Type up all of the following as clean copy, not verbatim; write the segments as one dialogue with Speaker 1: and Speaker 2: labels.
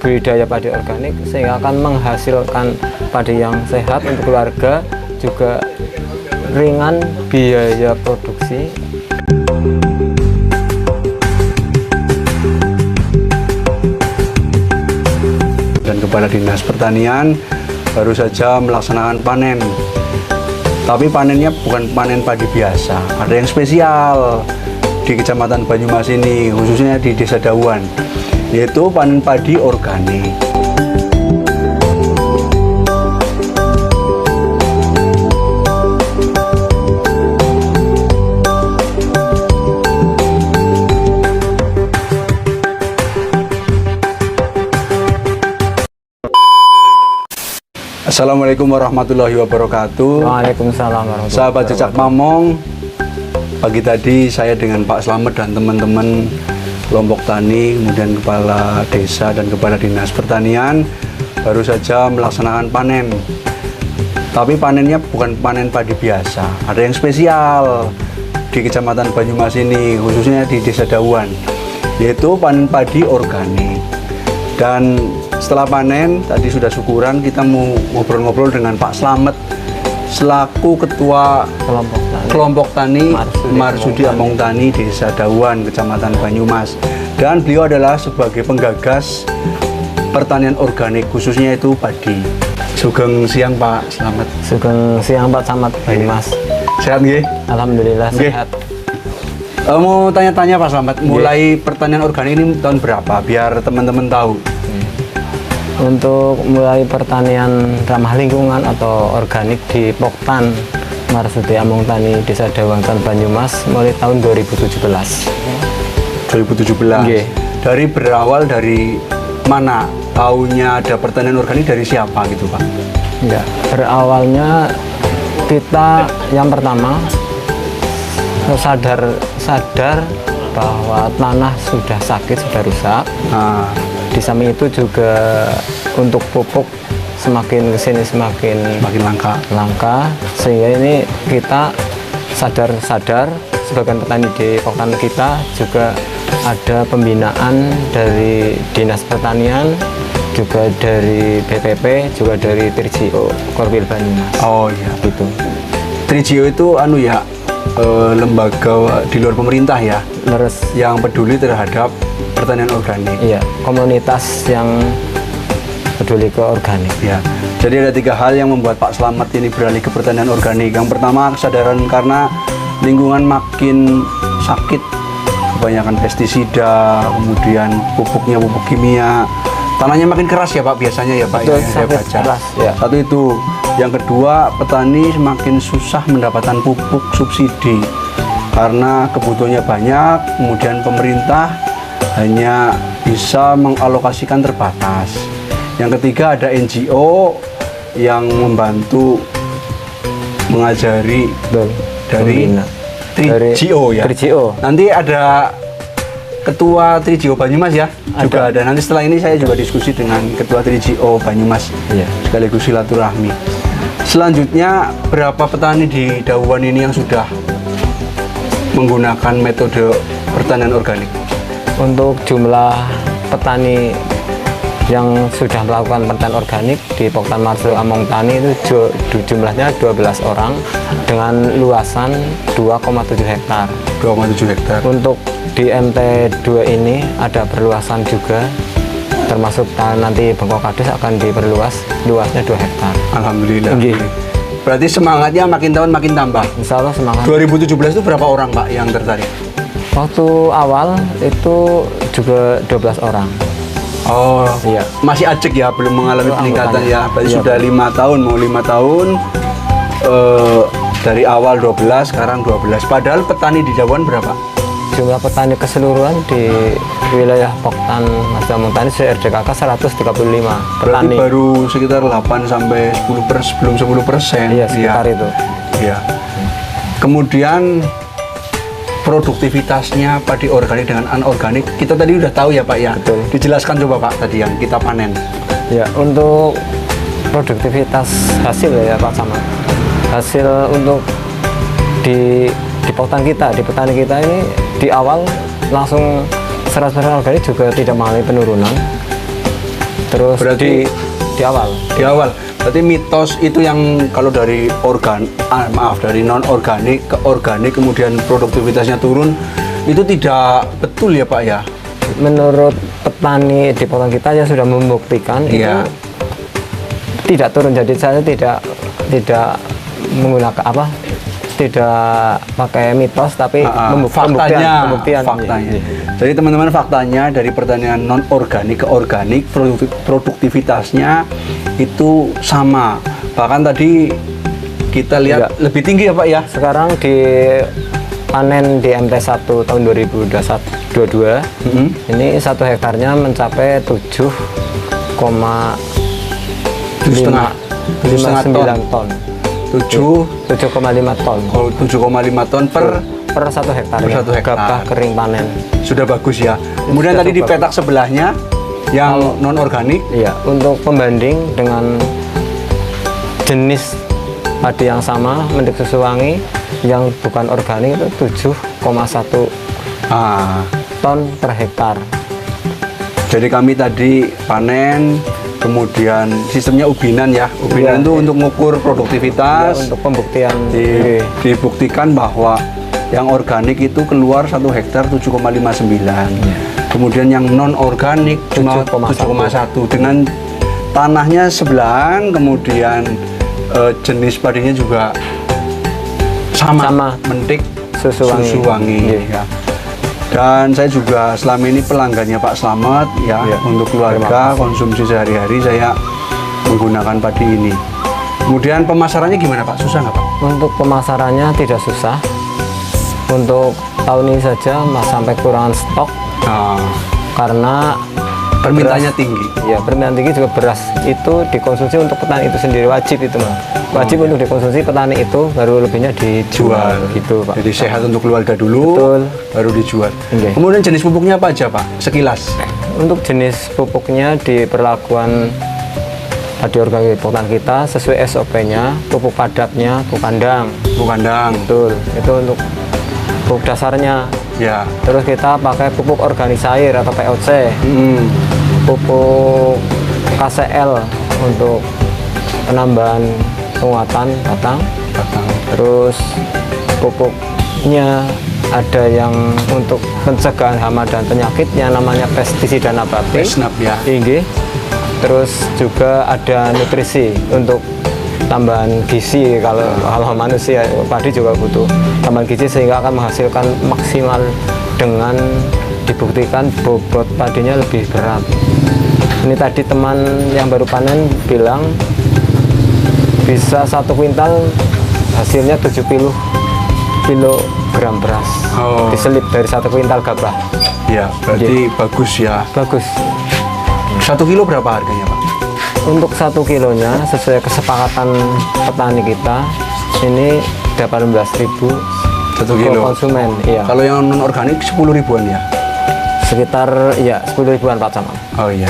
Speaker 1: budidaya padi organik sehingga akan menghasilkan padi yang sehat untuk keluarga, juga ringan biaya produksi.
Speaker 2: Dan Kepala Dinas Pertanian baru saja melaksanakan panen. Tapi panennya bukan panen padi biasa, ada yang spesial di Kecamatan Banyumas ini, khususnya di Desa Dawuan, yaitu panen padi organik. Assalamualaikum warahmatullahi wabarakatuh.
Speaker 1: Waalaikumsalam warahmatullahi wabarakatuh.
Speaker 2: Sahabat Jejak Mamong, pagi tadi saya dengan Pak Slamet dan teman-teman kelompok tani, kemudian Kepala Desa dan Kepala Dinas Pertanian baru saja melaksanakan panen. Tapi panennya bukan panen padi biasa, ada yang spesial di Kecamatan Banyumas ini, khususnya di Desa Dawuan, yaitu panen padi organik. Dan setelah panen, tadi sudah syukuran, kita mau ngobrol-ngobrol dengan Pak Slamet selaku Ketua Kelompok Tani Marsudi Among Tani Desa Dawuan, Kecamatan Banyumas. Dan beliau adalah sebagai penggagas pertanian organik, khususnya itu padi. Sugeng siang Pak Slamet.
Speaker 1: Sugeng siang Pak Camat Banyumas.
Speaker 2: Sehat nggih?
Speaker 1: Alhamdulillah sehat.
Speaker 2: Mau tanya-tanya Pak Slamet, mulai pertanian organik ini tahun berapa? Biar teman-teman tahu.
Speaker 1: Untuk mulai pertanian ramah lingkungan atau organik di Poktan Marsudi Among Tani Desa Dawuan Banyumas mulai tahun 2017.
Speaker 2: 2017.
Speaker 1: Okay.
Speaker 2: Dari berawal dari mana? Taunya ada pertanian organik dari siapa gitu Pak?
Speaker 1: Enggak, berawalnya kita yang pertama sadar bahwa tanah sudah sakit, sudah rusak.
Speaker 2: Nah,
Speaker 1: di samping itu juga untuk pupuk semakin kesini semakin langka, sehingga ini kita sadar sebagian petani di Poktan kita juga ada pembinaan dari Dinas Pertanian, juga dari BPP, juga dari Trijio Korwil Banyumas.
Speaker 2: Oh iya,
Speaker 1: gitu.
Speaker 2: Trijio itu lembaga di luar pemerintah ya, yang peduli terhadap pertanian organik.
Speaker 1: Iya, komunitas yang peduli ke organik.
Speaker 2: Ya, jadi ada 3 hal yang membuat Pak Slamet ini beralih ke pertanian organik. Yang pertama, kesadaran karena lingkungan makin sakit, kebanyakan pestisida, kemudian pupuknya pupuk kimia, tanahnya makin keras ya Pak biasanya ya Pak.
Speaker 1: Betul,
Speaker 2: ya, saya baca.
Speaker 1: keras, ya.
Speaker 2: Satu itu. Yang kedua, petani semakin susah mendapatkan pupuk subsidi karena kebutuhannya banyak, kemudian pemerintah hanya bisa mengalokasikan terbatas. Yang ketiga, ada NGO yang membantu mengajari dari Trijio ya.
Speaker 1: Trijio.
Speaker 2: Nanti ada Ketua Trijio Banyumas ya, juga ada. Nanti setelah ini saya juga diskusi dengan Ketua Trijio Banyumas,
Speaker 1: iya,
Speaker 2: sekaligus silaturahmi. Selanjutnya, berapa petani di Dawuan ini yang sudah menggunakan metode pertanian organik?
Speaker 1: Untuk jumlah petani yang sudah melakukan pertanian organik di Poktan Marsudi Among Tani itu jumlahnya 12 orang dengan luasan 2,7 hektar.
Speaker 2: 2,7 hektar.
Speaker 1: Untuk di MT2 ini ada perluasan juga, termasuk nanti Bengkok Kades akan diperluas, luasnya 2 hektar.
Speaker 2: Alhamdulillah.
Speaker 1: Tinggi.
Speaker 2: Berarti semangatnya makin tahun makin tambah.
Speaker 1: Insya Allah semangat.
Speaker 2: 2017 itu berapa orang Pak yang tertarik?
Speaker 1: Waktu awal itu juga 12 orang.
Speaker 2: Oh
Speaker 1: iya,
Speaker 2: masih ajek ya, belum mengalami peningkatan ya. Berarti
Speaker 1: iya,
Speaker 2: sudah 5 tahun, mau 5 tahun dari awal 12, sekarang 12. Padahal petani di Dawuan berapa?
Speaker 1: Jumlah petani keseluruhan di wilayah Poktan Marsudi Among Tani RDKK 135 petani.
Speaker 2: Berarti baru sekitar 8 sampai 10%, belum 10%.
Speaker 1: Iya, sekitar itu.
Speaker 2: Iya. Kemudian produktivitasnya padi organik dengan anorganik kita tadi udah tahu ya Pak ya.
Speaker 1: Betul.
Speaker 2: Dijelaskan coba Pak tadi yang kita panen.
Speaker 1: Ya, untuk produktivitas hasil ya Pak Camat. Hasil untuk di Poktan kita, di petani kita ini di awal langsung 100% organik juga tidak mengalami penurunan. Terus
Speaker 2: Berarti-
Speaker 1: di awal
Speaker 2: Di awal. Berarti mitos itu yang kalau dari dari non organik ke organik kemudian produktivitasnya turun itu tidak betul ya Pak ya?
Speaker 1: menurut petani di Potan kita yang sudah membuktikan
Speaker 2: Iya.
Speaker 1: itu tidak turun. Jadi saya tidak menggunakan apa? Tidak pakai mitos tapi
Speaker 2: Faktanya.
Speaker 1: pembuktian.
Speaker 2: Faktanya.
Speaker 1: Iya.
Speaker 2: Jadi teman-teman faktanya dari pertanian non organik ke organik produktivitasnya itu sama. Bahkan tadi kita lihat
Speaker 1: Iya.
Speaker 2: lebih tinggi ya Pak ya?
Speaker 1: Sekarang di panen di MT1 tahun 2022
Speaker 2: Mhm.
Speaker 1: ini 1 hektarnya mencapai 7,59 ton. 7,5 ton
Speaker 2: 7,5 ton per
Speaker 1: 1 hektar.
Speaker 2: Per 1 hektar.
Speaker 1: Gabah kering panen.
Speaker 2: sudah bagus ya. Kemudian
Speaker 1: Sudah
Speaker 2: tadi di
Speaker 1: bagus.
Speaker 2: petak sebelahnya yang non organik
Speaker 1: Iya, untuk pembanding dengan jenis padi yang sama, Mendik Susuwangi yang bukan organik itu 7,1 ton per hektar.
Speaker 2: Jadi kami tadi panen, kemudian sistemnya ubinan ya. Ubinan
Speaker 1: Iya.
Speaker 2: itu untuk mengukur
Speaker 1: Ya,
Speaker 2: produktivitas.
Speaker 1: untuk pembuktian.
Speaker 2: Dibuktikan bahwa yang organik itu keluar 1 hektar 7,59. Kemudian yang non organik cuma 7,1 dengan tanahnya sebelahan, kemudian jenis padinya juga sama. Mentik Susuwangi.
Speaker 1: Iya.
Speaker 2: Ya. Dan saya juga selama ini pelanggannya Pak Slamet ya,
Speaker 1: Iya.
Speaker 2: untuk keluarga konsumsi sehari-hari saya menggunakan padi ini. Kemudian pemasarannya gimana Pak? Susah nggak Pak?
Speaker 1: Untuk pemasarannya tidak susah. Untuk tahun ini saja sampai kekurangan stok
Speaker 2: Nah,
Speaker 1: karena
Speaker 2: permintaannya tinggi.
Speaker 1: ya permintaan tinggi juga beras itu dikonsumsi untuk petani itu sendiri wajib itu Mas. Wajib untuk dikonsumsi petani itu baru lebihnya dijual gitu Pak.
Speaker 2: Jadi sehat untuk keluarga dulu,
Speaker 1: Betul.
Speaker 2: baru dijual.
Speaker 1: Oke.
Speaker 2: Kemudian jenis pupuknya apa aja Pak? Sekilas.
Speaker 1: Untuk jenis pupuknya di perlakuan padi organik Potan kita sesuai SOP-nya, pupuk padatnya, pupuk kandang.
Speaker 2: Pupuk kandang.
Speaker 1: Betul. Itu untuk pupuk dasarnya.
Speaker 2: Ya.
Speaker 1: Terus kita pakai pupuk organik cair atau POC, pupuk KCL untuk penambahan penguatan batang. Terus pupuknya ada yang untuk pencegahan hama dan penyakit yang namanya pestisida nabati.
Speaker 2: Pesnap ya.
Speaker 1: Tinggi. Terus juga ada nutrisi untuk tambahan gizi. Kalau manusia padi juga butuh tambahan gizi sehingga akan menghasilkan maksimal dengan dibuktikan bobot padinya lebih berat. Ini tadi teman yang baru panen bilang bisa 1 kuintal hasilnya 70 kilogram beras diselip dari 1 kuintal gabah.
Speaker 2: Ya, berarti bagus ya.
Speaker 1: Bagus.
Speaker 2: 1 kilo berapa harganya Pak?
Speaker 1: Untuk 1 kilonya sesuai kesepakatan petani kita ini 18.000
Speaker 2: 1
Speaker 1: ke
Speaker 2: kilo.
Speaker 1: konsumen. Iya.
Speaker 2: Kalau yang non organik 10 ribuan ya.
Speaker 1: Sekitar ya 10 ribuan Pak Camat.
Speaker 2: Oh iya.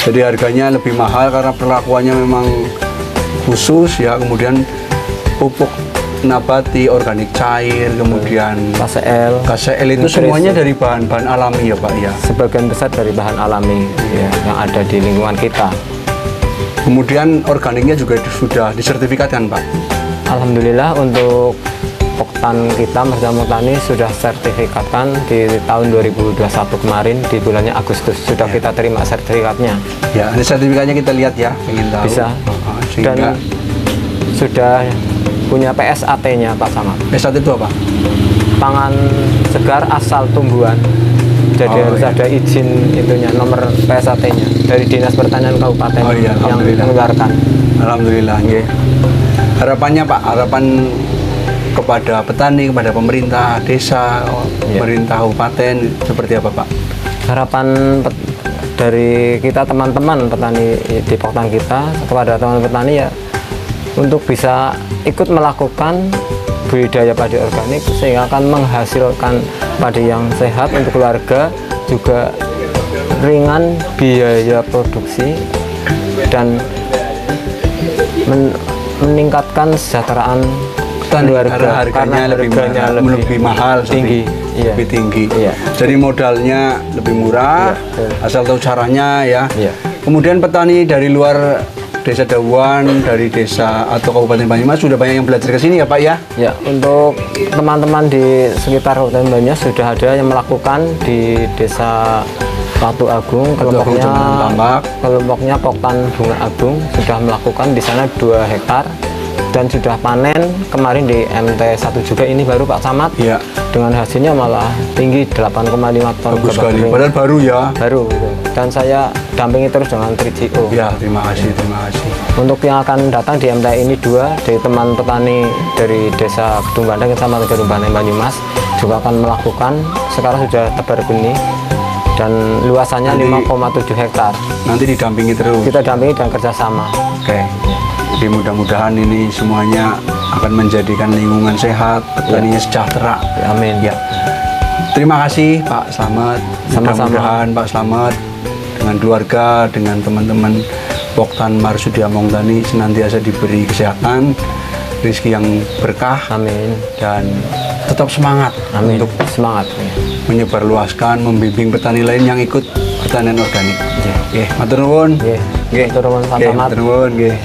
Speaker 2: Jadi harganya lebih mahal karena perlakuannya memang khusus ya. Kemudian pupuk nabati, organik cair, kemudian
Speaker 1: KCL
Speaker 2: KCL itu
Speaker 1: nutrisi.
Speaker 2: semuanya dari bahan-bahan alami ya Pak ya.
Speaker 1: Sebagian besar dari bahan alami ya, yang ada di lingkungan kita.
Speaker 2: Kemudian organiknya juga sudah disertifikatkan Pak.
Speaker 1: Alhamdulillah untuk Poktan kita Bersama Tani sudah sertifikatkan di tahun 2021 kemarin di bulannya Agustus sudah kita terima sertifikatnya.
Speaker 2: Ya, ini sertifikatnya kita lihat ya, ingin tahu.
Speaker 1: Bisa.
Speaker 2: Sehingga
Speaker 1: Dan sudah punya PSAT-nya Pak Camat.
Speaker 2: PSAT itu apa?
Speaker 1: Pangan segar asal tumbuhan. Jadi harus ada izin itunya, nomor PSAT-nya dari Dinas Pertanian Kabupaten yang mengeluarkan.
Speaker 2: Alhamdulillah. Nggih. Harapannya Pak, harapan kepada petani, kepada pemerintah desa, pemerintah kabupaten seperti apa Pak?
Speaker 1: Harapan dari kita teman-teman petani di Poktan kita kepada teman petani ya untuk bisa ikut melakukan budidaya padi organik sehingga akan menghasilkan padi yang sehat untuk keluarga, juga ringan biaya produksi dan meningkatkan kesejahteraan keluarga
Speaker 2: karena harganya lebih mahal,
Speaker 1: tinggi. Iya.
Speaker 2: Lebih tinggi.
Speaker 1: Iya.
Speaker 2: Jadi modalnya lebih murah,
Speaker 1: Iya,
Speaker 2: asal tahu caranya ya.
Speaker 1: Iya.
Speaker 2: Kemudian petani dari luar Desa Dawuan, dari desa atau Kabupaten Banyumas sudah banyak yang belajar ke sini ya Pak ya?
Speaker 1: Ya, untuk teman-teman di sekitar Kabupaten Banyumas sudah ada yang melakukan di Desa Watu Agung, kelompoknya Poktan Bunga Agung sudah melakukan di sana 2 hektar dan sudah panen kemarin di MT1 juga ini baru Pak Samad.
Speaker 2: Iya.
Speaker 1: Dengan hasilnya malah tinggi 8,5 ton.
Speaker 2: Bagus sekali. Padahal baru ya.
Speaker 1: Baru. Dan saya dampingi terus dengan 3GO.
Speaker 2: Ya, terima kasih.
Speaker 1: Untuk yang akan datang di MT ini 2 dari teman petani dari Desa Gedung Bandeng Kecamatan Gedung Bandeng Banyumas juga akan melakukan, sekarang sudah tebar benih dan luasannya 5,7 hektar.
Speaker 2: Nanti didampingi terus.
Speaker 1: Kita dampingi dan kerjasama.
Speaker 2: Oke. Jadi mudah-mudahan ini semuanya akan menjadikan lingkungan sehat, petaninya sejahtera.
Speaker 1: Amin.
Speaker 2: Ya. Terima kasih Pak Slamet.
Speaker 1: Sama-sama.
Speaker 2: Mudah-mudahan Pak Slamet dengan keluarga, dengan teman-teman Poktan Marsudi Among Tani senantiasa diberi kesehatan, rezeki yang berkah.
Speaker 1: Amin.
Speaker 2: Dan tetap semangat.
Speaker 1: Amin.
Speaker 2: Untuk
Speaker 1: semangat.
Speaker 2: menyebarluaskan, membimbing petani lain yang ikut pertanian organik.
Speaker 1: Nggih.
Speaker 2: Nggih, matur nuwun.
Speaker 1: Nggih.
Speaker 2: Nggih.
Speaker 1: Matur nuwun, Pak
Speaker 2: Nggih,
Speaker 1: Samad.
Speaker 2: matur nuwun, nggih.